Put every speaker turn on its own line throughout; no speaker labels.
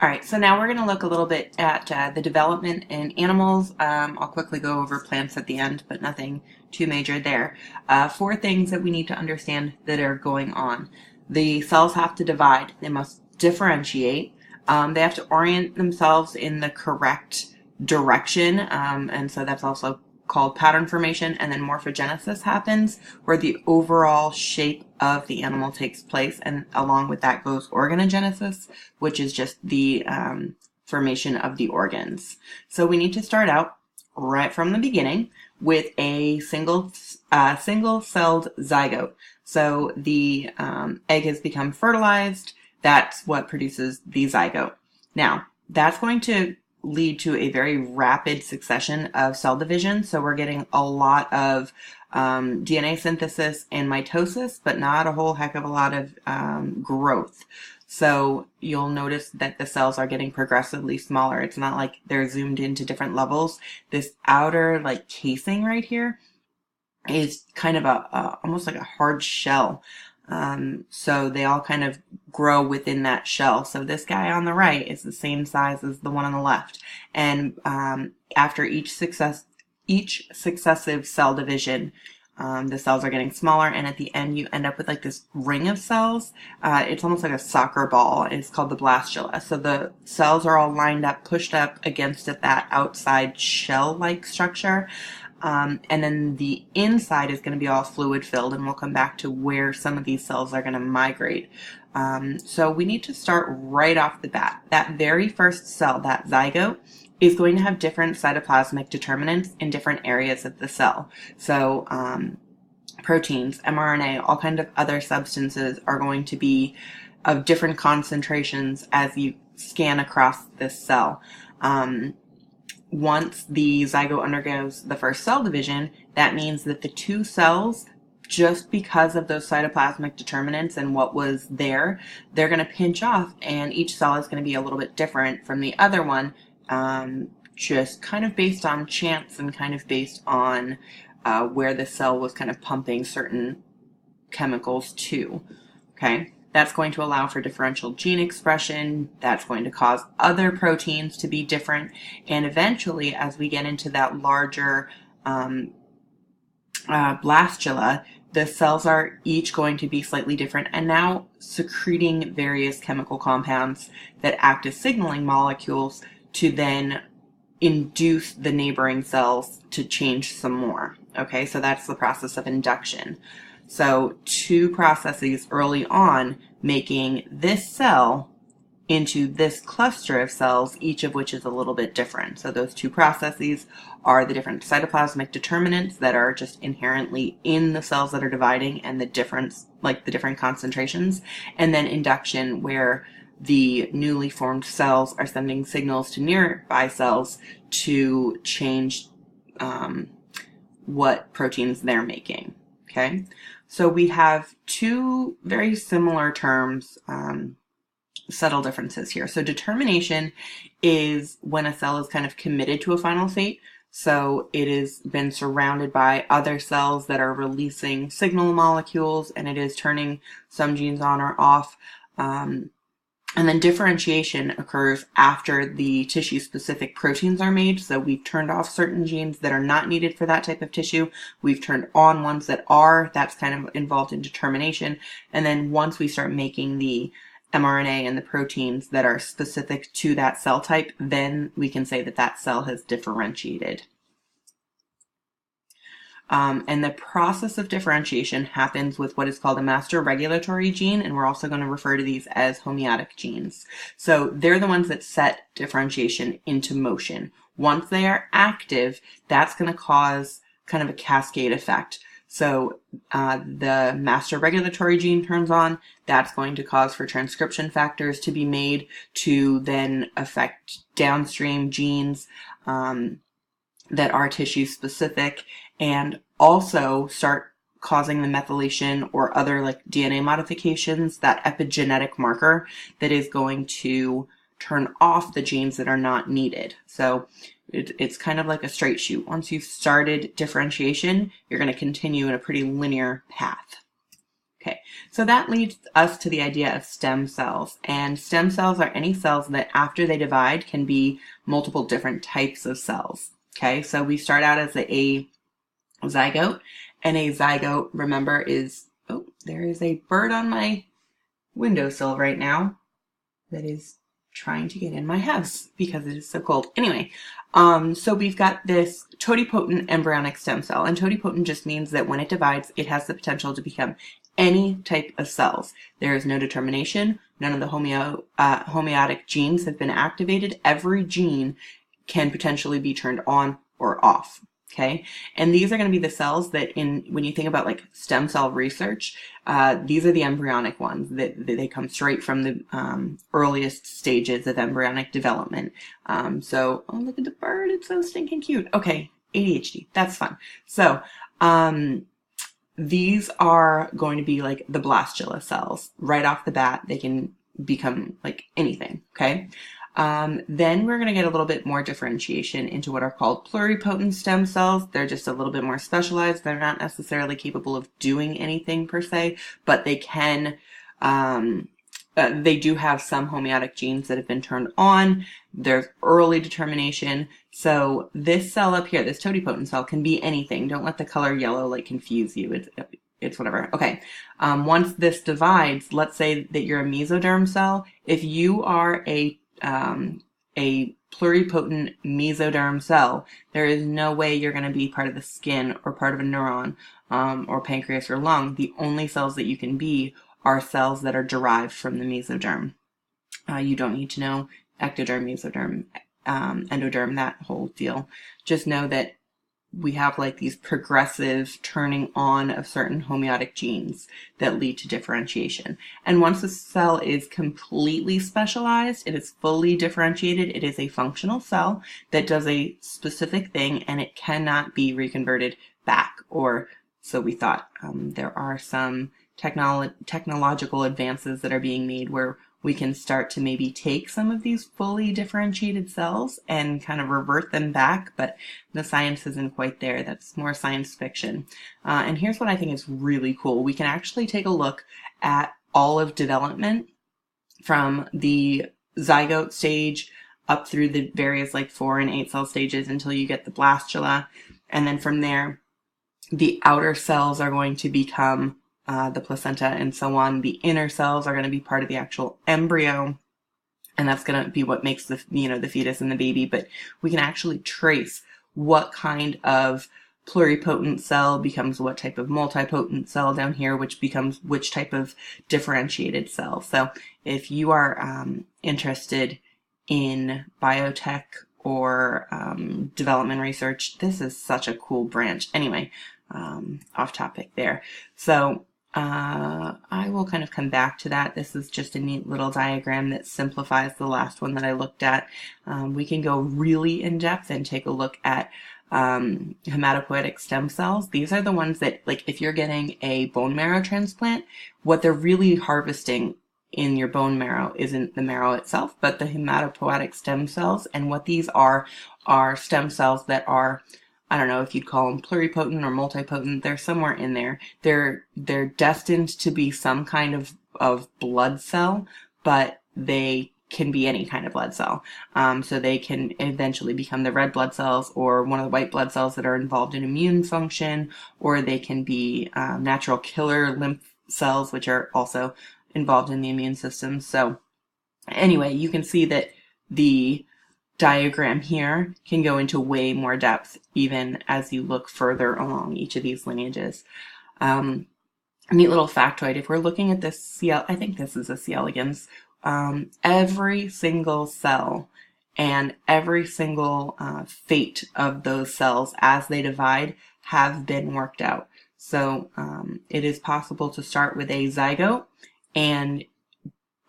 All right, so now we're going to look a little bit at the development in animals. I'll quickly go over plants at the end, but nothing too major there. Four things that we need to understand that are going on. The cells have to divide. They must differentiate. They have to orient themselves in the correct direction, and so that's also called pattern formation. And then morphogenesis happens, where the overall shape of the animal takes place, and along with that goes organogenesis, which is just the formation of the organs. So we need to start out right from the beginning with a single-celled zygote. So the egg has become fertilized. That's what produces the zygote. Now, that's going to lead to a very rapid succession of cell division. So we're getting a lot of DNA synthesis and mitosis, but not a whole heck of a lot of growth. So you'll notice that the cells are getting progressively smaller. It's not like they're zoomed into different levels. This outer like casing right here is kind of almost like a hard shell. So they all kind of grow within that shell. So this guy on the right is the same size as the one on the left. And after each successive cell division, the cells are getting smaller, and at the end you end up with like this ring of cells. It's almost like a soccer ball. It's called the blastula. So the cells are all lined up, pushed up against that outside shell-like structure. And then the inside is going to be all fluid filled, and we'll come back to where some of these cells are going to migrate. So we need to start right off the bat. That very first cell, that zygote, is going to have different cytoplasmic determinants in different areas of the cell. So proteins, mRNA, all kinds of other substances are going to be of different concentrations as you scan across this cell. Once the zygote undergoes the first cell division, that means that the two cells, just because of those cytoplasmic determinants and what was there, they're going to pinch off, and each cell is going to be a little bit different from the other one, just kind of based on chance and kind of based on where the cell was kind of pumping certain chemicals to. Okay, that's going to allow for differential gene expression. That's going to cause other proteins to be different, and eventually, as we get into that larger blastula, the cells are each going to be slightly different and now secreting various chemical compounds that act as signaling molecules to then induce the neighboring cells to change some more. Okay, so that's the process of induction. So two processes early on making this cell into this cluster of cells, each of which is a little bit different. So those two processes are the different cytoplasmic determinants that are just inherently in the cells that are dividing, and the difference, like the different concentrations, and then induction, where the newly formed cells are sending signals to nearby cells to change what proteins they're making. Okay, so we have two very similar terms, subtle differences here. So determination is when a cell is kind of committed to a final fate. So it has been surrounded by other cells that are releasing signal molecules, and it is turning some genes on or off. And then differentiation occurs after the tissue-specific proteins are made. So we've turned off certain genes that are not needed for that type of tissue. We've turned on ones that are. That's kind of involved in determination. And then once we start making the mRNA and the proteins that are specific to that cell type, then we can say that that cell has differentiated. And the process of differentiation happens with what is called a master regulatory gene, and we're also going to refer to these as homeotic genes. So they're the ones that set differentiation into motion. Once they are active, that's going to cause kind of a cascade effect. So the master regulatory gene turns on. That's going to cause for transcription factors to be made to then affect downstream genes that are tissue specific, and also start causing the methylation or other like DNA modifications, that epigenetic marker that is going to turn off the genes that are not needed. So it's kind of like a straight shoot. Once you've started differentiation, you're going to continue in a pretty linear path. Okay, so that leads us to the idea of stem cells. And stem cells are any cells that after they divide can be multiple different types of cells. Okay, so we start out as a zygote, and a zygote, remember, is, oh, there is a bird on my windowsill right now that is trying to get in my house because it is so cold. Anyway, so we've got this totipotent embryonic stem cell, and totipotent just means that when it divides, it has the potential to become any type of cells. There is no determination. None of the homeotic genes have been activated. Every gene can potentially be turned on or off. Okay, and these are going to be the cells that when you think about like stem cell research, these are the embryonic ones that they come straight from the earliest stages of embryonic development. So, oh, look at the bird. It's so stinking cute. Okay, ADHD. That's fun. So, these are going to be like the blastula cells. Right off the bat, they can become like anything, okay? Then we're going to get a little bit more differentiation into what are called pluripotent stem cells. They're just a little bit more specialized. They're not necessarily capable of doing anything per se, but they can, they do have some homeotic genes that have been turned on. There's early determination. So this cell up here, this totipotent cell, can be anything. Don't let the color yellow like confuse you. It's whatever. Okay. Once this divides, let's say that you're a mesoderm cell. If you are a pluripotent mesoderm cell, there is no way you're going to be part of the skin or part of a neuron, or pancreas or lung. The only cells that you can be are cells that are derived from the mesoderm. You don't need to know ectoderm, mesoderm, endoderm, that whole deal. Just know that we have like these progressive turning on of certain homeotic genes that lead to differentiation. And once a cell is completely specialized, it is fully differentiated, it is a functional cell that does a specific thing, and it cannot be reconverted back, or so we thought. There are some technological advances that are being made where we can start to maybe take some of these fully differentiated cells and kind of revert them back, but the science isn't quite there. That's more science fiction. And here's what I think is really cool. We can actually take a look at all of development from the zygote stage up through the various like 4 and 8 cell stages until you get the blastula. And then from there, the outer cells are going to become the placenta and so on. The inner cells are going to be part of the actual embryo, and that's going to be what makes the, the fetus and the baby. But we can actually trace what kind of pluripotent cell becomes what type of multipotent cell down here, which becomes which type of differentiated cell. So if you are interested in biotech or development research, this is such a cool branch. Anyway, off topic there. So I will kind of come back to that. This is just a neat little diagram that simplifies the last one that I looked at. We can go really in depth and take a look at hematopoietic stem cells. These are the ones that, like, if you're getting a bone marrow transplant, what they're really harvesting in your bone marrow isn't the marrow itself, but the hematopoietic stem cells. And what these are stem cells that are, I don't know if you'd call them pluripotent or multipotent. They're somewhere in there. They're destined to be some kind of blood cell, but they can be any kind of blood cell. So they can eventually become the red blood cells or one of the white blood cells that are involved in immune function, or they can be natural killer lymph cells, which are also involved in the immune system. So anyway, you can see that the diagram here can go into way more depth even as you look further along each of these lineages. A neat little factoid, if we're looking at this I think this is a C. elegans, every single cell and every single fate of those cells as they divide have been worked out. So it is possible to start with a zygote and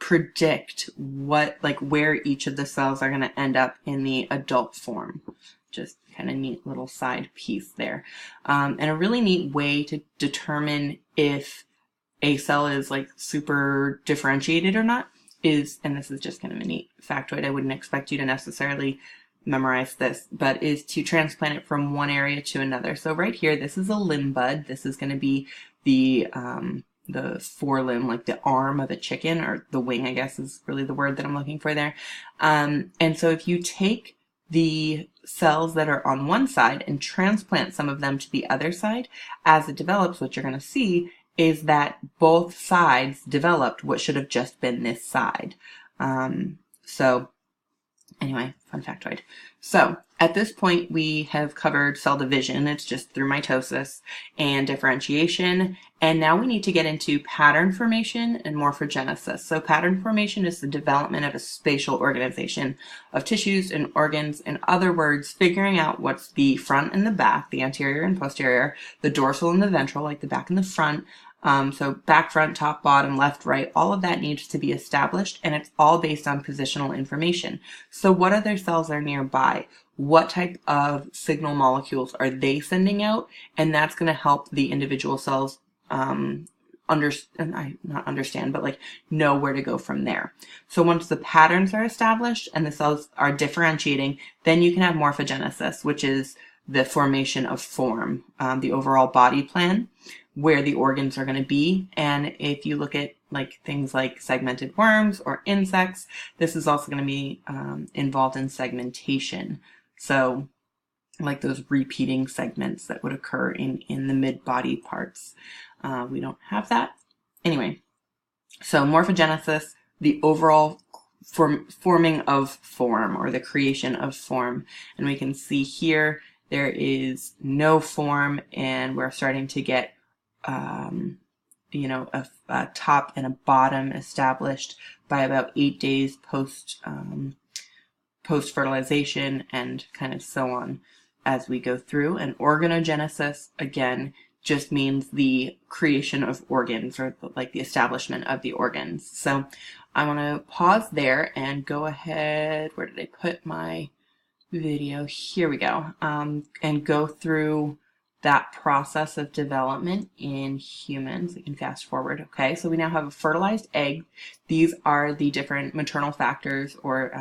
predict where each of the cells are going to end up in the adult form. Just kind of neat little side piece there. And a really neat way to determine if a cell is like super differentiated or not is, and this is just kind of a neat factoid, I wouldn't expect you to necessarily memorize this, but is to transplant it from one area to another. So right here, this is a limb bud. This is going to be the forelimb, like the arm of a chicken, or the wing, I guess is really the word that I'm looking for there. And so if you take the cells that are on one side and transplant some of them to the other side, as it develops, what you're going to see is that both sides developed what should have just been this side. So anyway, fun factoid. So at this point, we have covered cell division. It's just through mitosis and differentiation. And now we need to get into pattern formation and morphogenesis. So pattern formation is the development of a spatial organization of tissues and organs. In other words, figuring out what's the front and the back, the anterior and posterior, the dorsal and the ventral, like the back and the front. So back, front, top, bottom, left, right, all of that needs to be established, and it's all based on positional information. So what other cells are nearby? What type of signal molecules are they sending out? And that's going to help the individual cells know where to go from there. So once the patterns are established and the cells are differentiating, then you can have morphogenesis, which is the formation of form, the overall body plan, where the organs are going to be. And if you look at like things like segmented worms or insects, this is also going to be involved in segmentation. So like those repeating segments that would occur in the mid-body parts. We don't have that. Anyway, so morphogenesis, the overall forming of form, or the creation of form. And we can see here there is no form, and we're starting to get a top and a bottom established by about 8 days post fertilization, and kind of so on as we go through. And organogenesis, again, just means the creation of organs, or like the establishment of the organs. So I want to pause there and go ahead. Where did I put my video? Here we go. And go through that process of development in humans. I can fast forward. Okay, so we now have a fertilized egg. These are the different maternal factors, or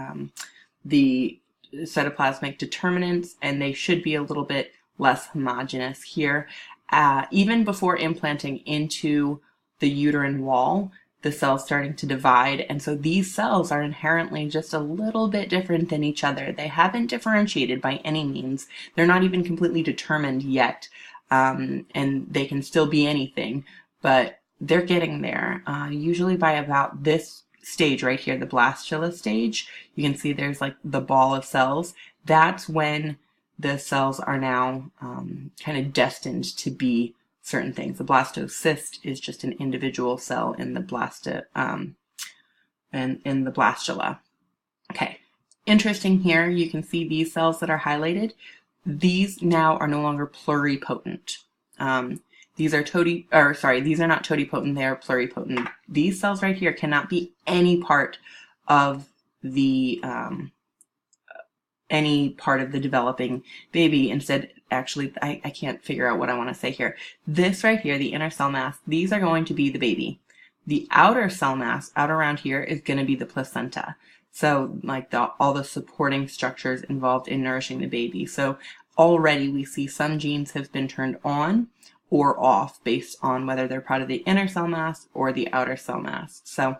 the cytoplasmic determinants, and they should be a little bit less homogeneous here. Even before implanting into the uterine wall, the cells starting to divide, and so these cells are inherently just a little bit different than each other. They haven't differentiated by any means. They're not even completely determined yet, and they can still be anything, but they're getting there. Usually by about this stage right here, the blastula stage, you can see there's like the ball of cells. That's when the cells are now kind of destined to be certain things. The blastocyst is just an individual cell in the in the blastula. Okay, interesting here. You can see these cells that are highlighted. These now are no longer pluripotent. These are these are not totipotent, they are pluripotent. These cells right here cannot be any part of the developing baby. Instead, actually, I can't figure out what I want to say here. This right here, the inner cell mass, these are going to be the baby. The outer cell mass, out around here, is going to be the placenta. So like all the supporting structures involved in nourishing the baby. So already we see some genes have been turned on or off based on whether they're part of the inner cell mass or the outer cell mass. So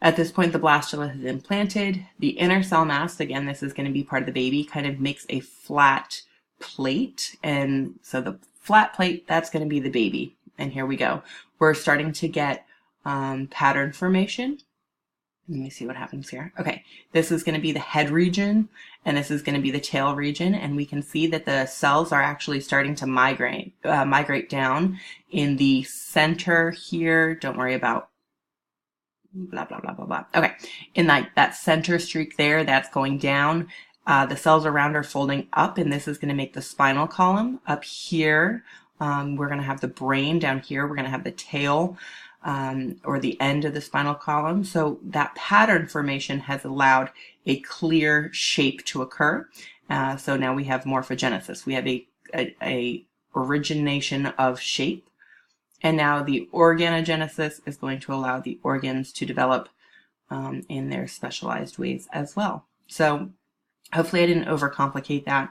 at this point, the blastula has implanted. The inner cell mass, again, this is going to be part of the baby, kind of makes a flat plate. And so the flat plate, that's going to be the baby. And here we go. We're starting to get pattern formation. Let me see what happens here. Okay, this is going to be the head region, and this is going to be the tail region, and we can see that the cells are actually starting to migrate down in the center here. Don't worry about blah, blah, blah, blah, blah. Okay, in that center streak there, that's going down. The cells around are folding up, and this is going to make the spinal column. Up here, we're going to have the brain. Down here, we're going to have the tail. Or the end of the spinal column. So that pattern formation has allowed a clear shape to occur. So now we have morphogenesis. We have a origination of shape. And now the organogenesis is going to allow the organs to develop in their specialized ways as well. So hopefully I didn't overcomplicate that.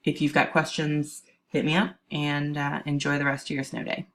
If you've got questions, hit me up, and enjoy the rest of your snow day.